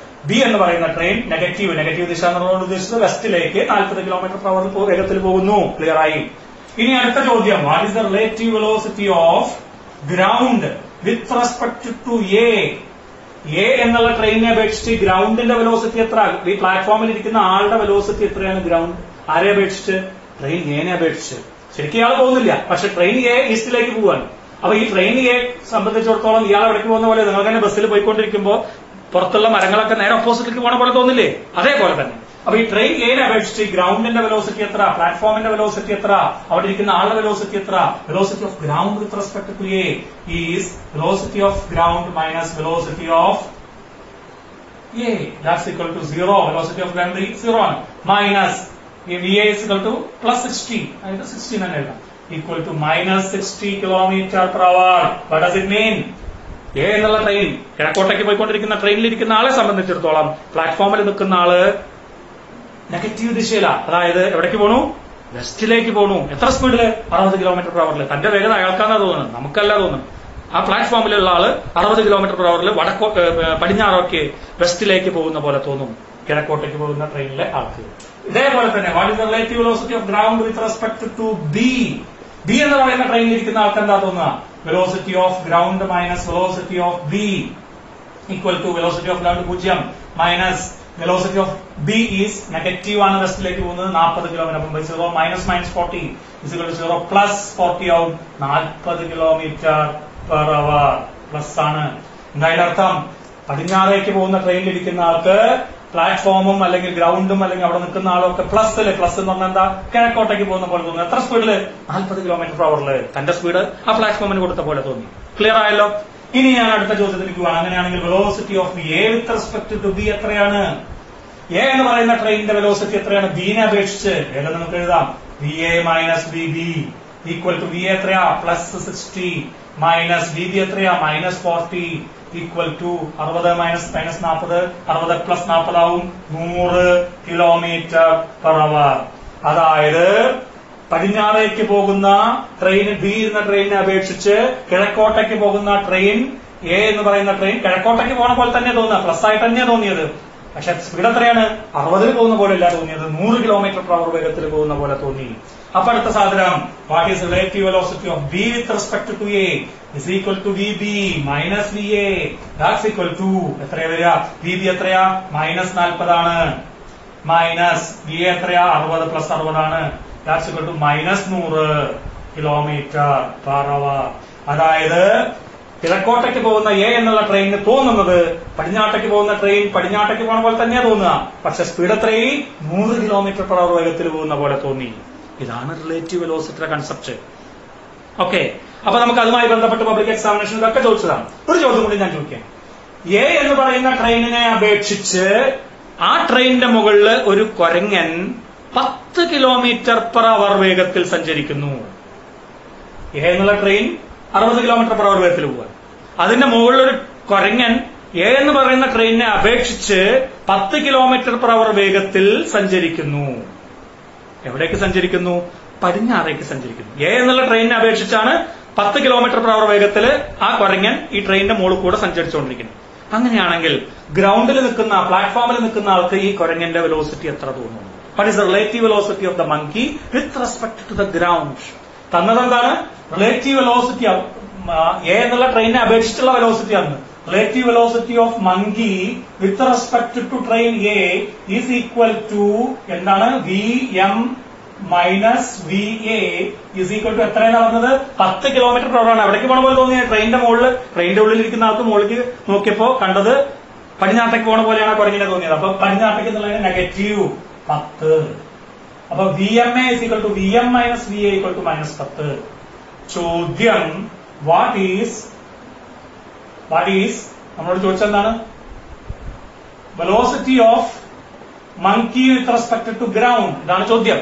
ബി എന്ന് പറയുന്ന ട്രെയിൻ നെഗറ്റീവ് ദിശ എന്നുള്ളതുകൊണ്ട് ഉദ്ദേശിച്ചത് വെസ്റ്റിലേക്ക് 40 km/h വേഗത്തിൽ പോകുന്നു. ക്ലിയർ ആയി. ഇനി അടുത്ത ചോദ്യം, what is the relative velocity of ground with respect to A? A എന്നുള്ള ട്രെയിനിനെ അപേക്ഷിച്ച് ഗ്രൗണ്ടിന്റെ വെലോസിറ്റി എത്ര? ഈ പ്ലാറ്റ്ഫോമിൽ ഇരിക്കുന്ന ആളുടെ വെലോസിറ്റി എത്രയാണ്? ഗ്രൗണ്ട് ആരെ അപേക്ഷിച്ച്? ട്രെയിൻ എനെ അപേക്ഷിച്ച്. ശരിക്കും ഇയാൾ പോകുന്നില്ല, പക്ഷെ ട്രെയിൻ എ ഈസ്റ്റിലേക്ക് പോവാണ്. അപ്പൊ ഈ ട്രെയിൻ എ സംബന്ധിച്ചിടത്തോളം ഇയാൾ എവിടേക്ക് പോകുന്ന പോലെ നിങ്ങൾക്ക് തന്നെ ബസ്സിൽ പോയിക്കൊണ്ടിരിക്കുമ്പോൾ പുറത്തുള്ള മരങ്ങളൊക്കെ നേരെ ഓപ്പോസിറ്റിലേക്ക് പോണ പോലെ തോന്നില്ലേ? അതേപോലെ തന്നെ അപ്പൊ ഈ ട്രെയിൻ എനെ അപേക്ഷിച്ച് ഗ്രൗണ്ടിന്റെ വെലോസിറ്റി എത്ര, പ്ലാറ്റ്ഫോമിന്റെ വെലോസിറ്റി എത്ര, അവിടെ ഇരിക്കുന്ന ആളുടെ വെലോസിറ്റി എത്ര? Velocity of ground with respect to A is velocity of ground minus velocity of A. That's equal to 0. Velocity of ground 0 ആണ്. Minus VA is equal to plus 60. അതായത് 60 തന്നെ എഴുതാം. Equal to minus 60 km/h. What does it mean? A എന്നുള്ള train കിഴക്കോട്ടേക്ക് പോയിക്കൊണ്ടിരിക്കുന്ന ട്രെയിനിൽ ഇരിക്കുന്ന ആളെ സംബന്ധിച്ചിടത്തോളം പ്ലാറ്റ്ഫോമിൽ നിൽക്കുന്ന ആള് നെഗറ്റീവ് ദിശയിലാണ്. അതായത് എവിടേക്ക് പോണു? വെസ്റ്റിലേക്ക് പോണു. എത്ര സ്പീഡില്? 60 km/h. തന്റെ വേഗത അയാൾക്കാന്നാ തോന്നുന്നത്, നമുക്കല്ല തോന്നുന്നത്. ആ പ്ലാറ്റ്ഫോമിലുള്ള ആള് 60 km/h പടിഞ്ഞാറോക്ക് വെസ്റ്റിലേക്ക് പോകുന്ന പോലെ തോന്നും കിഴക്കോട്ടേക്ക് പോകുന്ന ട്രെയിനിലെ ആൾക്ക്. ഇതേപോലെ തന്നെ what is the relative velocity of ground with respect to B? B എന്ന് പറയുന്ന ട്രെയിനിൽ ഇരിക്കുന്ന ആൾക്ക് എന്താ തോന്നുക? Velocity of ground minus velocity of B equal to velocity of ground 0 minus velocity of B is negative ആണ്, വെസ്റ്റിലേക്ക് പോകുന്നത് 40 km. 0 minus 40 is equal to 0 plus 40 ആവും 40 km/h പ്ലസ് ആണ്. എന്തായാലും അർത്ഥം പടിഞ്ഞാറേക്ക് പോകുന്ന ട്രെയിനിൽ ഇരിക്കുന്ന ആൾക്ക് പ്ലാറ്റ്ഫോമും അല്ലെങ്കിൽ ഗ്രൗണ്ടും അല്ലെങ്കിൽ അവിടെ നിൽക്കുന്ന ആളൊക്കെ പ്ലസ് അല്ലേ. പ്ലസ് എന്ന് പറഞ്ഞാൽ എന്താ? കിഴക്കോട്ടേക്ക് പോകുന്ന പോലെ തോന്നുന്നു. എത്ര സ്പീഡില്? 40 km/h. തന്റെ സ്പീഡ് ആ പ്ലാറ്റ്ഫോമിന് കൊടുത്ത പോലെ തോന്നി. ക്ലിയർ ആയല്ലോ? ഇനി ഞാൻ അടുത്ത ചോദ്യത്തിലേക്ക് പോവാം. അങ്ങനെയാണെങ്കിൽ velocity of A with respect to B എത്രയാണ്? എ എന്ന് പറയുന്ന ട്രെയിനിന്റെ വെലോസിറ്റി എത്രയാണ് ബിനെ അപേക്ഷിച്ച്? ഏതെന്ന് നമുക്ക് എഴുതാം. V A minus V B equal to V A എത്രയാ? പ്ലസ് 60 മൈനസ് വി ബി എത്രയാ? Minus 40 equal to 60 minus 40 60 plus 40 ആവും 100 km/h. അതായത് പടിഞ്ഞാറേക്ക് പോകുന്ന ട്രെയിൻ ബി എന്ന ട്രെയിനിനെ അപേക്ഷിച്ച് കിഴക്കോട്ടേക്ക് പോകുന്ന ട്രെയിൻ എ എന്ന് പറയുന്ന ട്രെയിൻ കിഴക്കോട്ടേക്ക് പോണ പോലെ തന്നെ തോന്നുക, പ്ലസ് ആയിട്ട് തന്നെയാണ് തോന്നിയത്. പക്ഷെ സ്പീഡ് എത്രയാണ്? 60 പോകുന്ന പോലെ അല്ല തോന്നിയത്, 100 km/h വേഗത്തിൽ പോകുന്ന പോലെ തോന്നി. അപ്പൊ അടുത്ത സാധനം what is relative velocity of B with respect to A is equal to V B minus V A. That's equal to എത്രയാ വരിക? വി ബി എത്രയാ? മൈനസ് 40 ആണ്. മൈനസ് വി എ എത്രയാ? 60 പ്ലസ് 60 ആണ്. That's equal to minus 100 km/h. അതായത് കിഴക്കോട്ടേക്ക് പോകുന്ന A എന്നുള്ള ട്രെയിനിന് തോന്നുന്നത് പടിഞ്ഞാട്ടേക്ക് പോകുന്ന ട്രെയിൻ പടിഞ്ഞാട്ടേക്ക് പോകുന്ന പോലെ തന്നെയാ തോന്നുക, പക്ഷെ സ്പീഡ് എത്രയും 100 km/h വേഗത്തിൽ പോകുന്ന പോലെ തോന്നി. ഇതാണ് റിലേറ്റീവ് വെലോസിറ്റിയുടെ കൺസെപ്റ്റ്. ഓക്കെ, അപ്പൊ നമുക്ക് അതുമായി ബന്ധപ്പെട്ട് പബ്ലിക് എക്സാമിനേഷനിലൊക്കെ ചോദിച്ചതാണ്. ഒരു ചോദ്യം കൂടി ഞാൻ ചോദിക്കാം. എ എന്ന് പറയുന്ന ട്രെയിനിനെ അപേക്ഷിച്ച് ആ ട്രെയിനിന്റെ മുകളിൽ ഒരു കുരങ്ങൻ 10 km/h വേഗത്തിൽ സഞ്ചരിക്കുന്നു. എ എന്നുള്ള ട്രെയിൻ 60 km/h വേഗത്തിൽ പോവാൻ, അതിന്റെ മുകളിലൊരു കുരങ്ങൻ എ എന്ന് പറയുന്ന ട്രെയിനിനെ അപേക്ഷിച്ച് 10 km/h വേഗത്തിൽ സഞ്ചരിക്കുന്നു. എവിടേക്ക് സഞ്ചരിക്കുന്നു? പടിഞ്ഞാറേക്ക് സഞ്ചരിക്കുന്നു. എ എന്നുള്ള ട്രെയിനിനെ അപേക്ഷിച്ചാണ് 10 km/h വേഗത്തിൽ ആ കുരങ്ങൻ ഈ ട്രെയിനിന്റെ മുകളിൽ കൂടെ സഞ്ചരിച്ചുകൊണ്ടിരിക്കുന്നത്. അങ്ങനെയാണെങ്കിൽ ഗ്രൗണ്ടിൽ നിൽക്കുന്ന പ്ലാറ്റ്ഫോമിൽ നിൽക്കുന്ന ആൾക്ക് ഈ കുരങ്ങന്റെ വെലോസിറ്റി എത്ര തോന്നുന്നു? What is the relative velocity of the monkey with respect to the ground? തന്നതെന്താണ്? റിലേറ്റീവ് വെലോസിറ്റി എ എന്നുള്ള ട്രെയിനിനെ അപേക്ഷിച്ചുള്ള വെലോസിറ്റി ആണ്. Relative velocity of monkey with respect to train A is equal to എന്താണ്? V M minus V A is equal to എത്രയാണ് പറഞ്ഞത്? 10 km/h ആണ്. എവിടേക്ക് പോണ പോലെ തോന്നിയത്? ട്രെയിനിന്റെ മുകളിൽ, ട്രെയിനിന്റെ ഉള്ളിൽ ഇരിക്കുന്ന ആൾക്ക് മുകളിലേക്ക് നോക്കിയപ്പോ കണ്ടത് പടിഞ്ഞാട്ടേക്ക് പോണ പോലെയാണ് കുരങ്ങിനെ തോന്നിയത്. അപ്പൊ പടിഞ്ഞാട്ടേക്ക് എന്നുള്ളതിന് നെഗറ്റീവ് 10. അപ്പൊ V M A is equal to V M minus V A equal to minus 10. ചോദ്യം വാട്ട് ഈസ് നമ്മളോട് ചോദിച്ചെന്താണ്? Velocity of monkey with respect to ground. ഇതാണ് ചോദ്യം.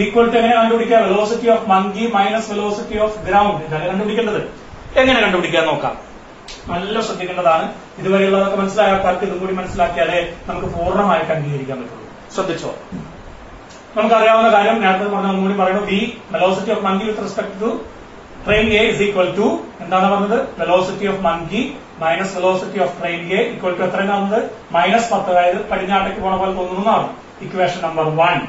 ഈക്വൽ ടു എങ്ങനെ കണ്ടുപിടിക്കുക? Velocity of monkey minus velocity of ground. ഇതാണ് കണ്ടുപിടിക്കേണ്ടത്. എങ്ങനെ കണ്ടുപിടിക്കാൻ നോക്കാം. നല്ല ശ്രദ്ധിക്കേണ്ടതാണ്. ഇതുവരെയുള്ളതൊക്കെ മനസ്സിലായ ആൾക്കാർക്ക് ഇതും കൂടി മനസ്സിലാക്കിയാലേ നമുക്ക് പൂർണ്ണമായിട്ട് അംഗീകരിക്കാൻ പറ്റുള്ളൂ. ശ്രദ്ധിച്ചോ? നമുക്കറിയാവുന്ന കാര്യം നേരത്തെ പറഞ്ഞ ഒന്നുകൂടി പറയുന്നു. V velocity of monkey with respect to train A is equal to എന്താണ് പറഞ്ഞത്? Velocity of monkey minus velocity of train A equal to എത്രയാണത്? മൈനസ് 10. അതായത് പടിഞ്ഞാട്ടേക്ക് പോണ പോലെ തോന്നുന്നതാണ് ഇക്വേഷൻ നമ്പർ 1.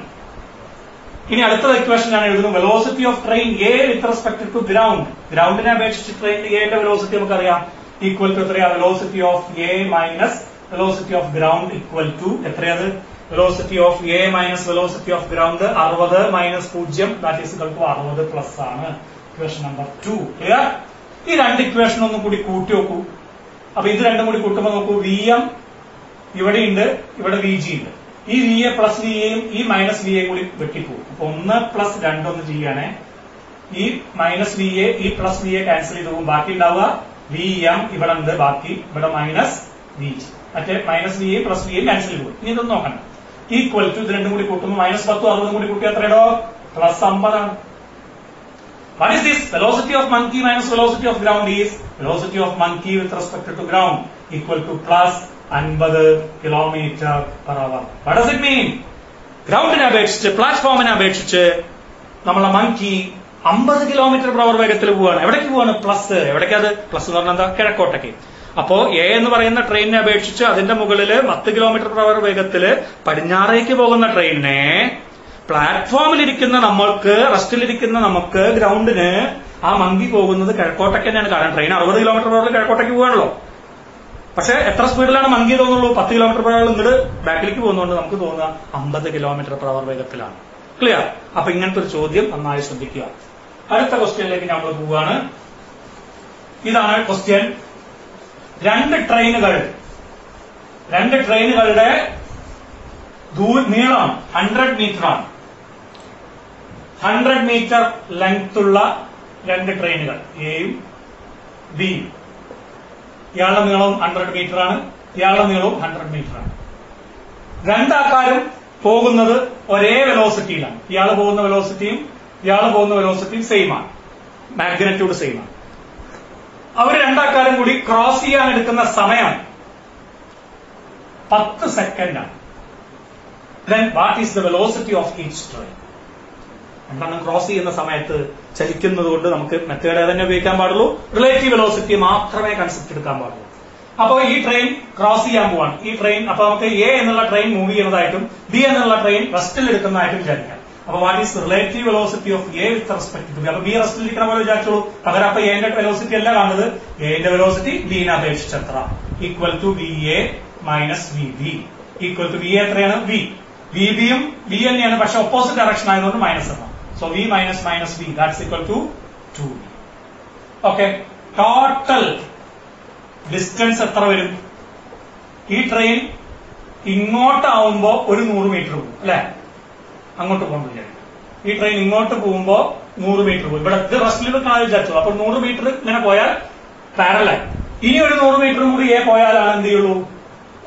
ഇനി അടുത്ത ഇക്വേഷൻ ഞാൻ എഴുതുന്നു. Velocity of train A with respect to ground. ഗ്രൗണ്ടിനെ അപേക്ഷിച്ച് ട്രെയിൻ എയുടെ വെലോസിറ്റി നമുക്കറിയാം. ഈക്വൽ ടു എത്രയാ? Velocity of A minus velocity of ground equal to എത്രയത്? Velocity of A minus velocity of ground 60 minus 0 that is equal to 60 plus ആണ്. Equation number 2. Clear? ഈ രണ്ട് equation ഒന്നും കൂടി കൂട്ടി നോക്കൂ. അപ്പൊ ഇത് രണ്ടും കൂടി കൂട്ടുമ്പോൾ നോക്കൂ. വി എം ഇവിടെയുണ്ട്, ഇവിടെ വി ജി ഉണ്ട്. ഈ വി എ പ്ലസ് വി എയും ഈ മൈനസ് വി എ കൂടി വെട്ടിപ്പോകും. അപ്പൊ 1 + 2 ഒന്ന് ചെയ്യണേ. ഈ മൈനസ് വി എ ഈ പ്ലസ് വി എ ക്യാൻസൽ ചെയ്ത് പോകും. ബാക്കി ഉണ്ടാവുക വി എം ഇവിടെ ഉണ്ട്. ബാക്കി ഇവിടെ മൈനസ് വി ജി. മറ്റേ minus V A plus V A cancel ചെയ്ത് പോകും. ഇനി ഇതൊന്നും നോക്കണം. ഈക്വൽ ടു ഇത് രണ്ടും കൂടി കൂട്ടുമ്പോൾ -10 60 കൂടി കൂട്ടി എത്രയോ +50 ആണ്. What is this? Velocity of monkey minus velocity of ground is velocity of monkey with respect to ground equal to +50 km/h. What does it mean? ഗ്രൗണ്ടിനെ അപേക്ഷിച്ച് പ്ലാറ്റ്ഫോമിനെ അപേക്ഷിച്ച് നമ്മളെ മങ്കി 50 km/h വേഗത്തിൽ പോവാണ്. എവിടേക്ക് പോവാണ്? പ്ലസ്. എവിടേക്കത്? പ്ലസ് എന്ന് പറഞ്ഞാൽ എന്താ? കിഴക്കോട്ടേക്ക്. അപ്പോ എ എന്ന് പറയുന്ന ട്രെയിനിനെ അപേക്ഷിച്ച് അതിന്റെ മുകളില് 10 km/h വേഗത്തില് പടിഞ്ഞാറേക്ക് പോകുന്ന ട്രെയിനിനെ പ്ലാറ്റ്ഫോമിലിരിക്കുന്ന നമ്മൾക്ക്, റെസ്റ്റിലിരിക്കുന്ന നമുക്ക്, ഗ്രൗണ്ടിന് ആ മങ്കി പോകുന്നത് കിഴക്കോട്ടേക്ക് തന്നെയാണ്. കാരണം ട്രെയിൻ 60 km/h കിഴക്കോട്ടേക്ക് പോകാണല്ലോ. പക്ഷെ എത്ര സ്പീഡിലാണ് മങ്കി തോന്നുള്ളൂ? 10 km/h ഇങ്ങോട്ട് ബാക്കിലേക്ക് പോകുന്നതുകൊണ്ട് നമുക്ക് തോന്നുക 50 km/h വേഗത്തിലാണ്. ക്ലിയർ? അപ്പൊ ഇങ്ങനത്തെ ഒരു ചോദ്യം നന്നായി ശ്രദ്ധിക്കുക. അടുത്ത ക്വസ്റ്റ്യനിലേക്ക് നമ്മൾ പോവുകയാണ്. ഇതാണ് ക്വസ്റ്റ്യൻ. രണ്ട് ട്രെയിനുകളുടെ നീളം 100 മീറ്ററാണ്. 100 മീറ്റർ ലെങ്ത് ഉള്ള രണ്ട് ട്രെയിനുകൾ എയും ബിയും. ഇയാളുടെ നീളവും 100 മീറ്ററാണ്, ഇയാളുടെ നീളവും 100 മീറ്ററാണ്. രണ്ടാൾക്കാരും പോകുന്നത് ഒരേ വെലോസിറ്റിയിലാണ്. ഇയാൾ പോകുന്ന വെലോസിറ്റിയും സെയിം ആണ്. മാഗ്നിറ്റ്യൂഡ് സെയിം ആണ്. അവർ രണ്ടാൾക്കാരും കൂടി ക്രോസ് ചെയ്യാൻ എടുക്കുന്ന സമയം 10 സെക്കൻഡാണ്. Then what is the velocity of each train? രണ്ടെണ്ണം ക്രോസ് ചെയ്യുന്ന സമയത്ത് ചലിക്കുന്നത് കൊണ്ട് നമുക്ക് മെത്തേഡ് തന്നെ ഉപയോഗിക്കാൻ പാടുള്ളൂ. റിലേറ്റീവ് വെലോസിറ്റി മാത്രമേ കൺസെപ്റ്റ് എടുക്കാൻ പാടുള്ളൂ. അപ്പോ ഈ ട്രെയിൻ ക്രോസ് ചെയ്യാൻ പോവാണ്. ഈ ട്രെയിൻ അപ്പൊ നമുക്ക് എ എന്നുള്ള ട്രെയിൻ മൂവ് ചെയ്യുന്നതായിട്ടും ബി എന്നുള്ള ട്രെയിൻ റെസ്റ്റിൽ എടുക്കുന്നതായിട്ടും വിചാരിക്കാം. അപ്പൊ what is relative velocity of A with respect to B? അപ്പൊ ബി റെസ്റ്റിൽ ഇരിക്കുന്ന പോലെ വിചാരിച്ചോളൂ. പകരം അപ്പൊ എന്റെ വെലോസിറ്റി അല്ല കാണുന്നത്, എന്റെ വെലോസിറ്റി ബിനെ അപേക്ഷിച്ച് എത്ര? Equal to V A minus V B. Equal to V A എത്രയാണ്? വി. വി ബിയും ബി തന്നെയാണ്, പക്ഷെ ഓപ്പോസിറ്റ് ഡയറക്ഷൻ ആയതുകൊണ്ട് മൈനസ് ആണ്. So V minus V that's equal to 2v. Okay, total distance എത്ര വരും? ഈ ട്രെയിൻ ഇങ്ങോട്ടാവുമ്പോ ഒരു 100 മീറ്റർ പോകും അല്ലെ? അങ്ങോട്ട് പോകുമ്പോൾ ഈ ട്രെയിൻ ഇങ്ങോട്ട് പോകുമ്പോ 100 മീറ്റർ പോകും. ഇവിടെ ഇത് റെസ്റ്റിൽ കാണാൻ വിചാരിച്ചു. അപ്പൊ 100 മീറ്റർ ഇങ്ങനെ പോയാൽ പാരലൽ. ഇനി ഒരു 100 മീറ്റർ കൂടി പോയാലാണ് എന്ത് ചെയ്യുള്ളൂ?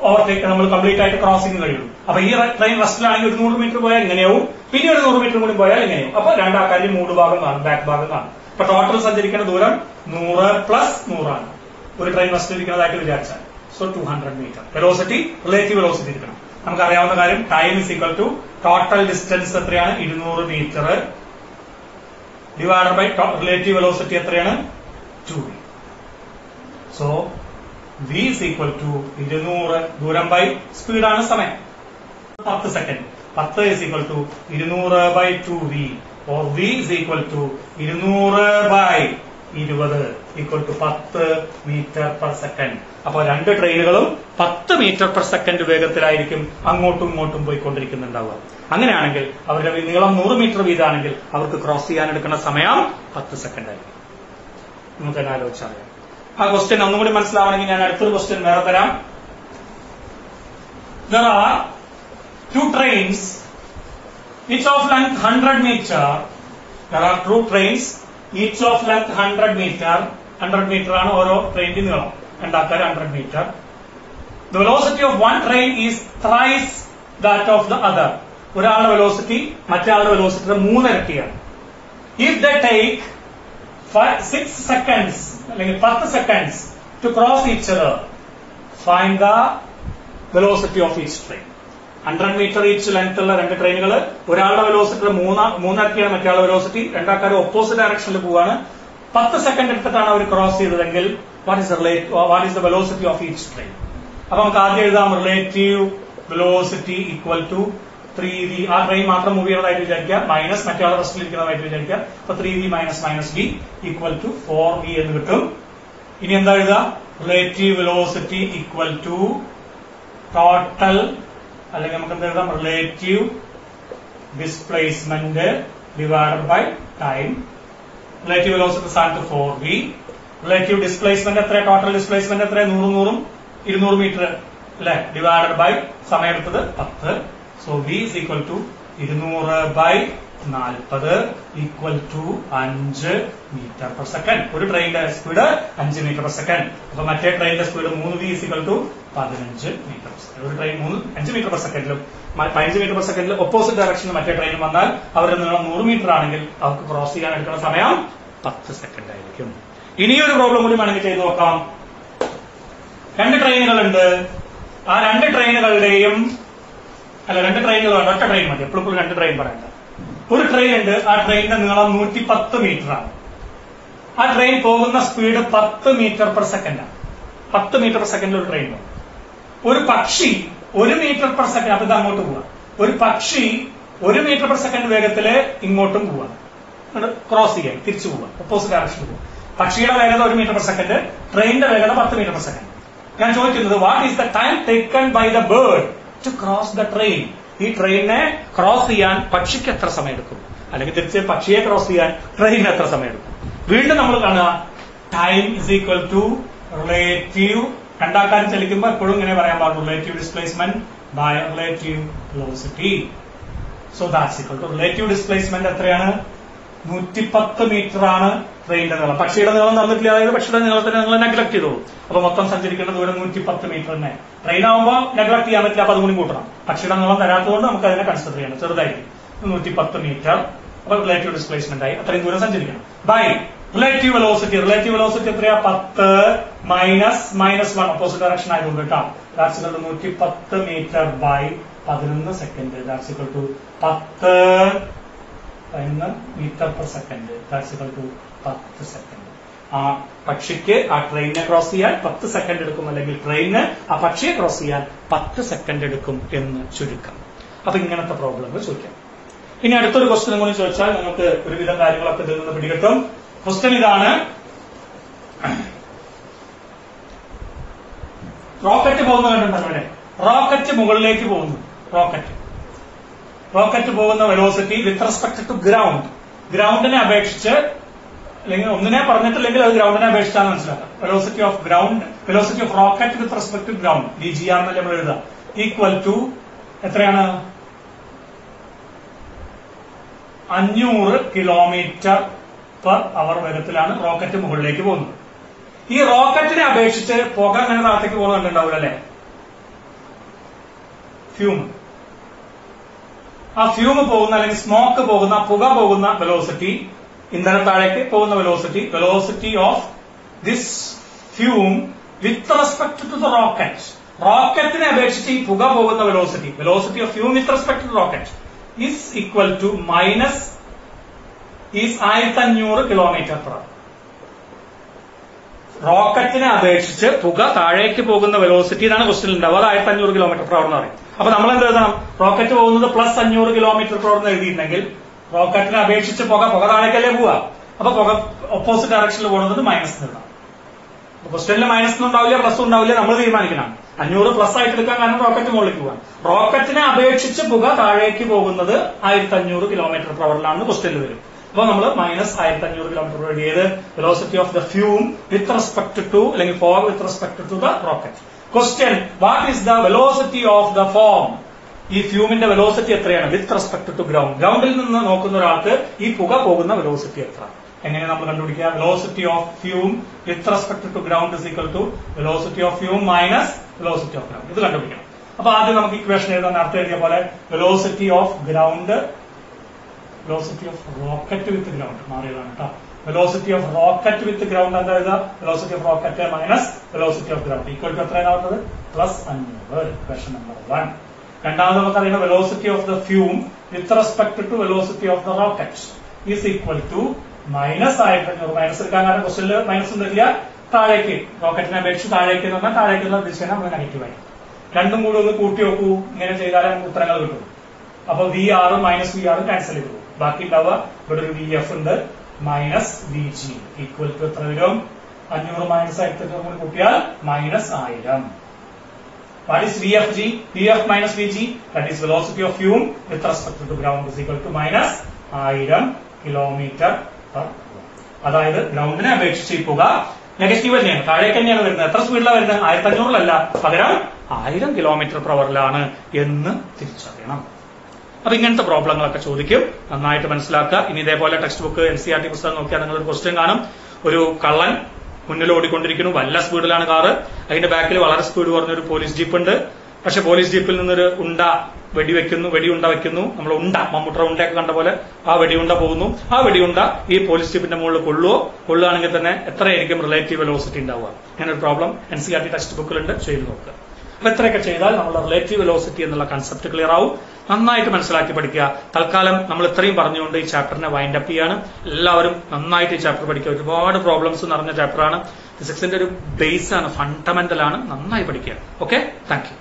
ഓവർടേക്ക് നമ്മൾ കംപ്ലീറ്റ് ആയിട്ട് ക്രോസിംഗ് കഴിയുള്ളൂ. അപ്പൊ ഈ ട്രെയിൻ റെസ്റ്റിലാണെങ്കിൽ ഒരു 100 മീറ്റർ പോയാൽ ഇങ്ങനെയാവും, പിന്നെ ഒരു 100 മീറ്റർ കൂടി പോയാൽ ഇങ്ങനെയാവും. അപ്പൊ രണ്ടാൾക്കാരുടെ മൂട് ഭാഗം കാണും, ബാക്ക് ഭാഗം കാണും. അപ്പൊ ടോട്ടൽ സഞ്ചരിക്കുന്ന ദൂരം 100 + 100 ആണ്. ഒരു ട്രെയിൻ റെസ്റ്റിലിരിക്കുന്നതായിട്ട് വിചാരിച്ചാൽ. So 200 metre. Velocity relative velocity ഇരിക്കണം. നമുക്കറിയാവുന്ന കാര്യം time is equal to total distance എത്രയാണ്? 200 metre divided by relative velocity എത്രയാണ്? 2v. So v is equal to 200 ദൂരം ബൈ സ്പീഡാണ് സമയം. 10 second. 10 is equal to 200/2v or v is equal to 200/20 equal to 10 m/s. അപ്പൊ രണ്ട് ട്രെയിനുകളും 10 m/s വേഗത്തിലായിരിക്കും അങ്ങോട്ടും ഇങ്ങോട്ടും പോയിക്കൊണ്ടിരിക്കുന്നുണ്ടാവുക. അങ്ങനെയാണെങ്കിൽ അവരുടെ നീളം 100 മീറ്റർ വീതമാണെങ്കിൽ അവർക്ക് ക്രോസ് ചെയ്യാൻ എടുക്കുന്ന സമയം 10 സെക്കൻഡ് ആയിരിക്കും. നമുക്ക് തന്നെ ആലോചിച്ചറിയാം. ആ ക്വസ്റ്റ്യൻ ഒന്നുകൂടി മനസ്സിലാവണമെങ്കിൽ ഞാൻ അടുത്തൊരു ക്വസ്റ്റ്യൻ വേറെ തരാം. There are two trains, each of length 100 meter. There are two trains, each of length 100 meter. 100 meter ആണ് ഓരോ ട്രെയിനിന്റെ നീളം. രണ്ടാൾക്കാർ 100 meter. The velocity of one train is thrice that of the other. ഒരാളുടെ വെലോസിറ്റി മറ്റേ വെലോസിറ്റിയുടെ 3 ഇരട്ടിയാണ്. If they take 6 seconds അല്ലെങ്കിൽ 10 seconds to cross each other, find the velocity of each train. 100 meter each length ഉള്ള രണ്ട് ട്രെയിനുകൾ, ഒരാളുടെ വെലോസിറ്റിയുടെ 3 ഇരട്ടിയാണ് മറ്റേ വെലോസിറ്റി. രണ്ടാൾക്കാർ ഓപ്പോസിറ്റ് ഡയറക്ഷനിൽ പോവാണ്. 10 സെക്കൻഡ് എടുത്തിട്ടാണ് അവർ ക്രോസ് ചെയ്തതെങ്കിൽ what is the velocity of each train? അപ്പൊ നമുക്ക് ആദ്യം എഴുതാം relative velocity equal to 3v. ആ ട്രെയിൻ മാത്രം മൂവ് ചെയ്യുന്നതായിട്ട് വിചാരിക്കുക, മൈനസ് മറ്റേ റെസ്റ്റിൽ ഇരിക്കുന്നതായിട്ട് വിചാരിക്കുക. അപ്പൊ 3v - v equal to 4v എന്ന് കിട്ടും. ഇനി എന്താ എഴുതുക? Relative velocity equal to total, അല്ലെങ്കിൽ നമുക്ക് എന്താ എഴുതാം? Relative displacement divided by time. Relative velocity സ്ഥാനത്ത് 4v. റിലേറ്റീവ് ഡിസ്പ്ലേസ്മെന്റ് എത്ര? ടോട്ടൽ ഡിസ്പ്ലേസ്മെന്റ് എത്ര? 100 200 മീറ്റർ അല്ലെ? ഡിവൈഡഡ് ബൈ സമയം എടുത്തത് 10. So V is equal to 200/40 equal to 5 meter per second. ഒരു ട്രെയിനിന്റെ സ്പീഡ് 5 മീറ്റർ പെർ സെക്കൻഡ്. അപ്പൊ മറ്റേ ട്രെയിനിന്റെ speed 3V is equal to 15 metre per second. ഒരു ട്രെയിൻ 5 മീറ്റർ പെർ സെക്കൻഡിലും 15 മീറ്റർ പെർ സെക്കൻഡിൽ ഓപ്പോസിറ്റ് ഡയറക്ഷനിൽ മറ്റേ ട്രെയിൻ വന്നാൽ അവരുടെ നീളം 100 മീറ്റർ ആണെങ്കിൽ അവർക്ക് ക്രോസ് ചെയ്യാൻ എടുക്കുന്ന സമയം 10 സെക്കൻഡ് ആയിരിക്കും. ഇനിയൊരു പ്രോബ്ലം കൂടി വേണമെങ്കിൽ ചെയ്തു നോക്കാം. 2 ട്രെയിനുകളുണ്ട്. ആ 2 ട്രെയിനുകളുടെയും രണ്ട് ട്രെയിനുകൾ വേണ്ട, ഒറ്റ ട്രെയിൻ മതി. എപ്പോഴും 2 ട്രെയിൻ പറയണ്ട. ഒരു ട്രെയിൻ ഉണ്ട്, ആ ട്രെയിനിന്റെ നീളം 110 മീറ്റർ ആണ്. ആ ട്രെയിൻ പോകുന്ന സ്പീഡ് 10 മീറ്റർ പെർ സെക്കൻഡ് ആണ്. 10 മീറ്റർ പെർ സെക്കൻഡിൽ ഒരു ട്രെയിൻ പോകും. ഒരു പക്ഷി 1 മീറ്റർ പെർ സെക്കൻഡ്, അപ്പൊ ഇത് അങ്ങോട്ട് പോവാം. ഒരു പക്ഷി 1 മീറ്റർ പെർ സെക്കൻഡ് വേഗത്തില് ഇങ്ങോട്ടും പോവാം, ക്രോസ് ചെയ്യാൻ തിരിച്ചു പോവാം, ഓപ്പോസിറ്റ് ഡയറക്ഷനിൽ പോവാം. പക്ഷിയുടെ വേഗത 1 മീറ്റർ പെർ സെക്കൻഡ്, ട്രെയിനിന്റെ വേഗത 10 മീറ്റർ പെർ സെക്കൻഡ്. ഞാൻ ചോദിക്കുന്നത് what is the time taken by the bird to cross the train? ഈ ട്രെയിനിനെ ക്രോസ് ചെയ്യാൻ പക്ഷിക്ക് എത്ര സമയം എടുക്കും? അല്ലെങ്കിൽ തിരിച്ച് പക്ഷിയെ ക്രോസ് ചെയ്യാൻ ട്രെയിനിന് എത്ര സമയം എടുക്കും? വീണ്ടും നമ്മൾ കാണുക time is equal to relative. രണ്ടാൾക്കാരും ചലിക്കുമ്പോൾ എപ്പോഴും ഇങ്ങനെ പറയാൻ പാടുള്ളൂ, relative displacement by relative velocity. So that's equal to relative displacement എത്രയാണ്? 110 മീറ്റർ ആണ് ട്രെയിനിന്റെ നീളം. പക്ഷിയുടെ നീളം തന്നിട്ടില്ല, അതായത് പക്ഷിയുടെ നീളത്തിന് നിങ്ങൾ നെഗ്ലക്ട് ചെയ്തോളൂ. അപ്പൊ മൊത്തം സഞ്ചരിക്കേണ്ട ദൂരം 110 മീറ്റർ തന്നെ. ട്രെയിൻ ആകുമ്പോൾ നെഗ്ലക്ട് ചെയ്യാൻ പറ്റില്ല, അപ്പൊ അതുകൂടി കൂട്ടണം. പക്ഷിയുടെ നീളം തരാത്തതുകൊണ്ട് നമുക്ക് അതിനെ കൺസിഡർ ചെയ്യണം, ചെറുതായിരിക്കും. 110 മീറ്റർ. അപ്പൊ റിലേറ്റീവ് ഡിസ്പ്ലേസ്മെന്റ് ആയി, അത്രയും ദൂരം സഞ്ചരിക്കണം. By relative velocity. Relative velocity എത്രയാ? 10 മൈനസ് 1 ഓപ്പോസിറ്റ് ഡയറക്ഷൻ ആയതുകൊണ്ട് കേട്ടോ. That's equal to 110 metre by 11 second. That's equal to 10 metre per second. That's equal to 10 second. ആ പക്ഷിക്ക് ആ ട്രെയിനിനെ ക്രോസ് ചെയ്യാൻ 10 സെക്കൻഡ് എടുക്കും, അല്ലെങ്കിൽ ട്രെയിനിന് ആ പക്ഷിയെ ക്രോസ് ചെയ്യാൻ 10 സെക്കൻഡ് എടുക്കും എന്ന് ചുരുക്കം. അപ്പൊ ഇങ്ങനത്തെ പ്രോബ്ലങ്ങൾ ചോദിക്കാം. ഇനി അടുത്തൊരു ക്വസ്റ്റ്യൻ കൂടി ചോദിച്ചാൽ നമുക്ക് ഒരുവിധം കാര്യങ്ങളൊക്കെ ഇതിൽ നിന്ന് പിടികിട്ടും. ക്വസ്റ്റ്യൻ ഇതാണ്. റോക്കറ്റ് പോകുന്ന കണ്ടുണ്ടല്ലോ ഇവിടെ. റോക്കറ്റ് മുകളിലേക്ക് പോകുന്നു. റോക്കറ്റ് പോകുന്ന velocity with respect to ground. ഗ്രൗണ്ടിനെ അപേക്ഷിച്ച്, അല്ലെങ്കിൽ ഒന്നിനെ പറഞ്ഞിട്ടില്ലെങ്കിൽ അത് ഗ്രൗണ്ടിനെ അപേക്ഷിച്ചാണ് മനസ്സിലാക്കാം. Velocity of ground, velocity of rocket with respect to ground, VGR എന്നല്ലേ നമ്മൾ എഴുതാം. ഈക്വൽ ടു എത്രയാണ്? 500 കിലോമീറ്റർ പെർ അവർ വേഗത്തിലാണ് റോക്കറ്റ് മുകളിലേക്ക് പോകുന്നത്. ഈ റോക്കറ്റിനെ അപേക്ഷിച്ച് പുക അങ്ങനെ താഴത്തേക്ക് പോകുന്നുണ്ടാവില്ല അല്ലെ? ഫ്യൂം. ആ ഫ്യൂം പോകുന്ന, അല്ലെങ്കിൽ സ്മോക്ക് പോകുന്ന, പുക പോകുന്ന വെലോസിറ്റി, ഇന്ധനം താഴേക്ക് പോകുന്ന velocity of this fume with respect to the rocket. റോക്കറ്റിനെ അപേക്ഷിച്ച് ഈ പുക പോകുന്ന velocity of fume with respect to rocket is equal to minus is 1500 kilometre per hour. റോക്കറ്റിനെ അപേക്ഷിച്ച് പുക താഴേക്ക് പോകുന്ന വെലോസിറ്റി എന്നാണ് ക്വസ്റ്റ്യൻ ഉണ്ടാവുക. അത് 1500 കിലോമീറ്റർ പെർ അവർ എന്ന് പറയും. അപ്പൊ നമ്മൾ എന്ത് എഴുതണം? റോക്കറ്റ് പോകുന്നത് പ്ലസ് 500 കിലോമീറ്റർ പെർ അവർ എന്ന് എഴുതിയിട്ടുണ്ടെങ്കിൽ റോക്കറ്റിനെ അപേക്ഷിച്ച് പുക താഴേക്കല്ലേ പോവുക. അപ്പൊ പുക ഓപ്പോസിറ്റ് ഡയറക്ഷനിൽ പോകുന്നത് മൈനസ് എഴുതാം. ക്വസ്റ്റ്യനിൽ മൈനസ് ഉണ്ടാവില്ല, പ്ലസ് ഉണ്ടാവില്ല, നമ്മൾ തീരുമാനിക്കണം. 500 പ്ലസ് ആയിട്ട് എടുക്കാൻ കാരണം റോക്കറ്റ് മുകളിലേക്ക് പോകാൻ. റോക്കറ്റിനെ അപേക്ഷിച്ച് പുക താഴേക്ക് പോകുന്നത് 1500 കിലോമീറ്റർ പെർ അവറിലാണെന്ന് ക്വസ്റ്റ്യനിൽ വരും. അപ്പൊ നമ്മൾ മൈനസ് 1500 കിലോമീറ്റർ എഴുതിയത് velocity of the fume with respect to, അല്ലെങ്കിൽ fog with respect to the rocket. Question, what is the velocity of the fume? ഈ ഫ്യൂമിന്റെ വെലോസിറ്റി എത്രയാണ് വിത്ത് റെസ്പെക്ട് ടു ഗ്രൗണ്ട്? ഗ്രൗണ്ടിൽ നിന്ന് നോക്കുന്ന ഒരാൾക്ക് ഈ പുക പോകുന്ന വെലോസിറ്റി എത്ര? എങ്ങനെ നമ്മൾ കണ്ടുപിടിക്കുക? Velocity of fume with respect to ground is equal to velocity of fume minus velocity of ground. ഇത് കണ്ടുപിടിക്കണം. അപ്പൊ ആദ്യം നമുക്ക് ഇക്വേഷൻ എഴുതാൻ നേരത്തെ എഴുതിയ പോലെ velocity of ground, velocity of rocket with ground മാറിയതാണ് കേട്ടോ. Velocity of rocket with ground എന്താ എഴുതുക? Velocity of rocket minus velocity of ground equal to എത്രയാണുള്ളത്? പ്ലസ് 500. Equation number 1. രണ്ടാമത് നമുക്ക് അറിയുന്ന velocity of the fume with respect to velocity of the rocket is equal to minus 1500. Minus എടുക്കാൻ കാരണം ക്വസ്റ്റ്യനിൽ minus ഒന്നുമില്ല. താഴേക്ക്, റോക്കറ്റിനെ അപേക്ഷിച്ച് താഴേക്ക് എന്ന് പറഞ്ഞാൽ താഴേക്കുള്ള ദിശ നമ്മൾ നെഗറ്റീവായി. രണ്ടും കൂടി ഒന്ന് കൂട്ടി നോക്കൂ. ഇങ്ങനെ ചെയ്താലേ നമുക്ക് ഉത്തരങ്ങൾ കിട്ടും. അപ്പൊ VR മൈനസ് VR ക്യാൻസൽ ചെയ്തു. ബാക്കി ഉണ്ടാവുക ഇവിടെ ഒരു VF ഉണ്ട്, മൈനസ് VG ഈക്വൽ ടു എത്ര വരും? 500 മൈനസ് 1500 കൂടി കൂട്ടിയാൽ minus 1000. What is VFG? VF minus VG, that is velocity of fume with respect to the ground is equal to minus 1000 kilometer per hour. അതായത് ഗ്രൗണ്ടിനെ അപേക്ഷിച്ച് ഈ പുക നെഗറ്റീവ് തന്നെയാണ്, താഴേക്ക് തന്നെയാണ് വരുന്നത്. എത്ര സ്പീഡിലാണ് വരുന്നത്? 1500 പകരം 1000 km/h എന്ന് തിരിച്ചറിയണം. അപ്പൊ ഇങ്ങനത്തെ പ്രോബ്ലങ്ങളൊക്കെ ചോദിക്കും, നന്നായിട്ട് മനസ്സിലാക്കുക. ഇനി ഇതേപോലെ ടെക്സ്റ്റ് ബുക്ക് NCERT പുസ്തകം നോക്കിയാൽ നിങ്ങളൊരു ക്വസ്റ്റ്യൻ കാണും. ഒരു കള്ളൻ മുന്നിൽ ഓടിക്കൊണ്ടിരിക്കുന്നു, വല്ല സ്പീഡിലാണ് കാറ്, അതിന്റെ ബാക്കിൽ വളരെ സ്പീഡ് കുറഞ്ഞൊരു പോലീസ് ജീപ്പ് ഉണ്ട്. പക്ഷെ പോലീസ് ജീപ്പിൽ നിന്നൊരു വെടിയുണ്ട വെക്കുന്നു. നമ്മൾ മമ്മൂട്ടറ ഉണ്ടയൊക്കെ കണ്ട പോലെ ആ വെടിയുണ്ട പോകുന്നു. ആ വെടിയുണ്ട ഈ പോലീസ് ജീപ്പിന്റെ മുകളിൽ കൊള്ളുകയാണെങ്കിൽ തന്നെ എത്രയായിരിക്കും റിലേറ്റീവ് വെലോസിറ്റി ഉണ്ടാവുക? അങ്ങനെ ഒരു പ്രോബ്ലം NCERT ടെക്സ്റ്റ് ബുക്കിലുണ്ട്, ചെയ്ത് നോക്കുക. അപ്പൊ എത്രയൊക്കെ ചെയ്താൽ നമ്മുടെ റിലേറ്റീവ് വെലോസിറ്റി എന്നുള്ള കൺസെപ്റ്റ് ക്ലിയർ ആവും. നന്നായിട്ട് മനസ്സിലാക്കി പഠിക്കുക. തൽക്കാലം നമ്മൾ ഇത്രയും പറഞ്ഞുകൊണ്ട് ഈ ചാപ്റ്ററിനെ വൈൻഡ് അപ്പ് ചെയ്യാണ്. എല്ലാവരും നന്നായിട്ട് ഈ ചാപ്റ്റർ പഠിക്കുക. ഒരുപാട് പ്രോബ്ലംസ് നിറഞ്ഞ ചാപ്റ്ററാണ്. ഫിസിക്സിന്റെ ഒരു ബേസ് ആണ്, ഫണ്ടമെന്റൽ ആണ്. നന്നായി പഠിക്കുക. Okay, thank you.